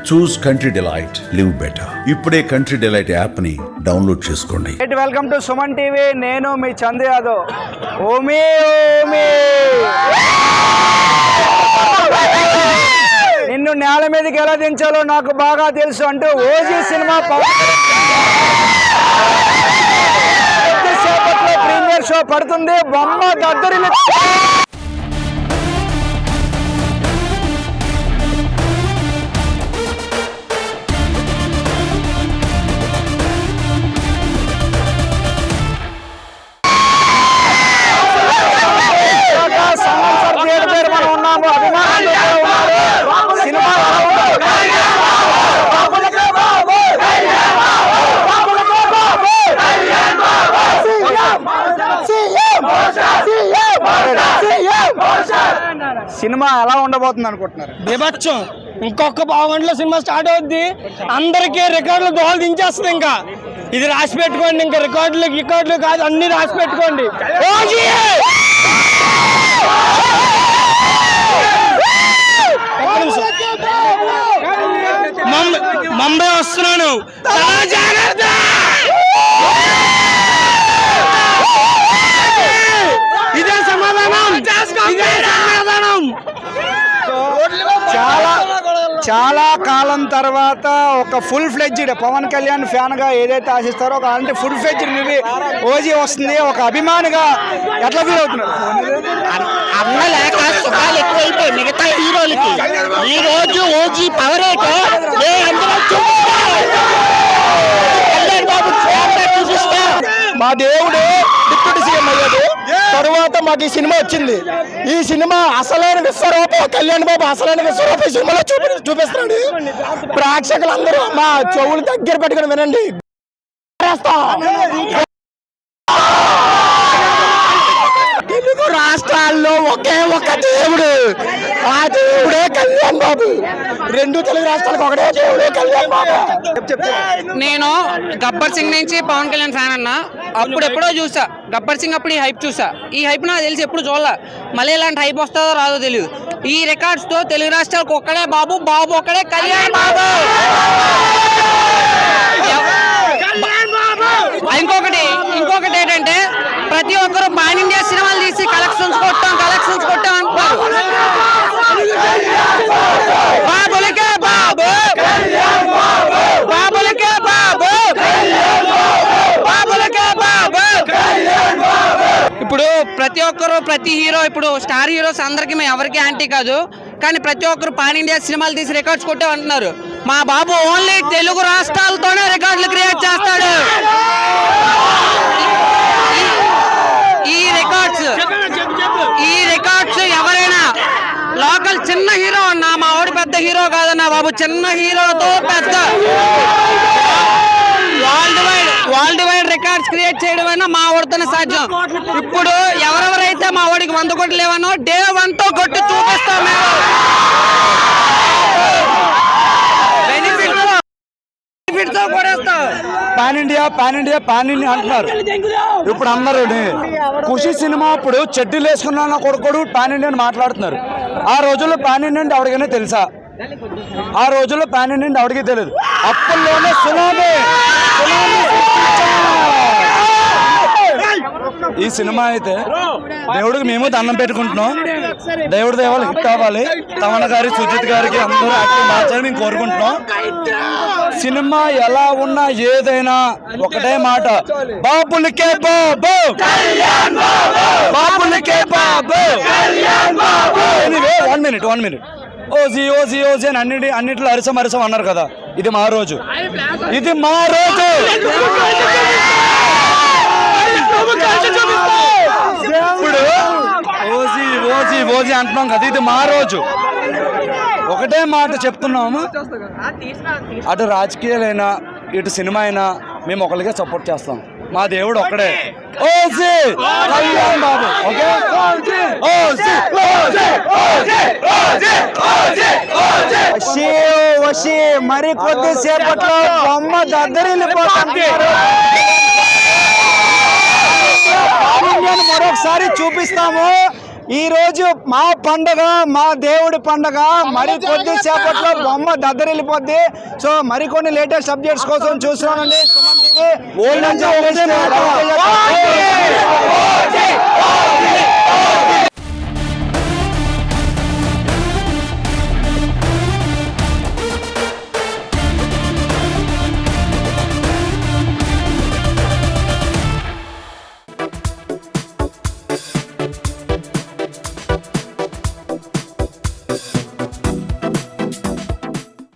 చూస్ country delight, live better. ఇప్పుడే country delight app ని download చేసుకోండి. Welcome to Suman TV. నేను మీ చందు యాదవ్. ఓమే ఓమే నిన్ను నేల మీదకి ఎలా దించాలో నాకు బాగా తెలుసు అంటూ ఓజీ సినిమా కొద్దిసేపట్లో ప్రీమియర్ షో పడుతుంది. బొమ్మ దద్దరిల్లి సినిమా ఎలా ఉండబోతుంది అనుకుంటున్నారు? బీభత్సం. ఇంకొక పావుగంటలో సినిమా స్టార్ట్ అవుద్ది. అందరికీ రికార్డులు దోహలు దించేస్తుంది. ఇంకా ఇది రాసి పెట్టుకోండి. ఇంకా రికార్డులు కాదు, అన్ని రాసి పెట్టుకోండి. ముంబై వస్తున్నాను. ఇదే సమాధానం. చాలా కాలం తర్వాత ఒక full fledged Pawan Kalyan fan గా ఏదైతే ఆశిస్తారో ఒక అంటే ఫుల్ ఫ్లెడ్జ్డ్ మూవీ ఓజీ వస్తుంది. ఒక అభిమానిగా ఎట్లా ఫీల్ అవుతున్నారు? అన్న లేక సుఖాలు ఎక్కువైపోయి మిగతా హీరోలకి ఈ రోజు ఓజీ పవర్ మా దేవుడు డిప్యూటీ సీఎం అయ్యాడు. తరువాత మాకు ఈ సినిమా వచ్చింది. ఈ సినిమా అసలైన విశ్వరూపం కళ్యాణ్ బాబు అసలైన విశ్వరూపం ఈ సినిమాలో చూపిస్తున్నాడు. ప్రేక్షకులందరూ మా చెవులు దగ్గర పెట్టుకుని వినండి. తెలుగు రాష్ట్రాల్లో ఒకే ఒక దేవుడు, ఆ దేవుడే కళ్యాణ్ బాబు. రెండు తెలుగు రాష్ట్రాలకు ఒకటే దేవుడే కళ్యాణ్ బాబు. నేను గబ్బర్ సింగ్ నుంచి పవన్ కళ్యాణ్ ఫ్యాన్ అన్నా. అప్పుడెప్పుడో చూసా గబ్బర్ సింగ్, అప్పుడు ఈ హైప్ చూసా. ఈ హైప్ నాకు తెలిసి ఎప్పుడు చూడలే. మళ్ళీ ఇలాంటి హైప్ వస్తుందో రాదో తెలియదు. ఈ రికార్డ్స్ తో తెలుగు రాష్ట్రాలకు ఒక్కడే బాబు ఒక్కడే కళ్యాణ్ బాబు. ఇంకొకటి ఏంటంటే ప్రతి ఒక్కరు పాన్ ఇండియా సినిమాలు తీసి కలెక్షన్స్ కొట్టాం అంటారు. బాబులకే బాబు, బాబులకే బాబు, బాబులకే బాబు. ఇప్పుడు ప్రతి హీరో ఇప్పుడు స్టార్ హీరోస్ అందరికి మేము ఎవరికి యాంటీ కాదు, కానీ ప్రతి ఒక్కరు పాన్ ఇండియా సినిమాలు తీసి రికార్డ్స్ కొట్టామంటున్నారు. మా బాబు ఓన్లీ తెలుగు రాష్ట్రాలతోనే రికార్డులు క్రియేట్ చేస్తాడు. ఈ రికార్డ్స్ ఎవరైనా లోకల్ చిన్న హీరో అన్నా, మా వాడు పెద్ద హీరో కాదన్నా బాబు, చిన్న హీరోతో పెద్ద వరల్డ్ వైడ్ రికార్డ్స్ క్రియేట్ చేయడం మా వాడితోనే సాధ్యం. ఇప్పుడు ఎవరెవరైతే మా వాడికి 100 కోట్లు లేవనో డే 1 తో కొట్టి చూపిస్తాం. పాన్ ఇండియా అంటున్నారు. ఇప్పుడు అందరూ ఖుషి సినిమా అప్పుడు చెడ్డీలు వేసుకున్నా కొడుకోడు పాన్ ఇండియా అని మాట్లాడుతున్నారు. ఆ రోజుల్లో పాన్ ఇండియా అంటే ఎవరికైనా తెలుసా? ఆ రోజుల్లో పాన్ ఇండియా అంటే ఎవరికీ తెలియదు. అప్పట్లోనే సునామీ. ఈ సినిమా అయితే దేవుడికి మేము దండం పెట్టుకుంటున్నాం. దేవుడి దేవాలు హిట్ అవ్వాలి. తమన్ గారి, సుజిత్ గారికి అందరూ యాక్టింగ్ మార్చాలని మేము కోరుకుంటున్నాం. సినిమా ఎలా ఉన్నా ఏదైనా ఒకటే మాట, బాబులకే బాబు, బాబులకే బాబు. ఎనీవే 1 minute ఓజీ అని అన్నిట్లో అరిసం అన్నారు కదా. ఇది మా రోజు. ఇప్పుడు ఓజీ అంటున్నాం కదా, ఇది మా రోజు. ఒకటే మాట చెప్తున్నాము, అటు రాజకీయాలైనా ఇటు సినిమా అయినా మేము ఒకరికే సపోర్ట్ చేస్తాం. మా దేవుడు ఒక్కడే, ఓజీ కళ్యాణ్ బాబు. ఓకే, మరి కొద్దిసేపట్లో బొమ్మ దద్దరిల్లిపోతుంది. మరొకసారి చూపిస్తాము. ఈ రోజు మా పండగ, మా దేవుడి పండగ. మరి కొద్దిసేపట్లో బొమ్మ దద్దరిల్లిపోద్ది. సో మరికొన్ని లేటెస్ట్ అప్డేట్స్ కోసం చూస్తున్నానండి సుమన్ టీవీ.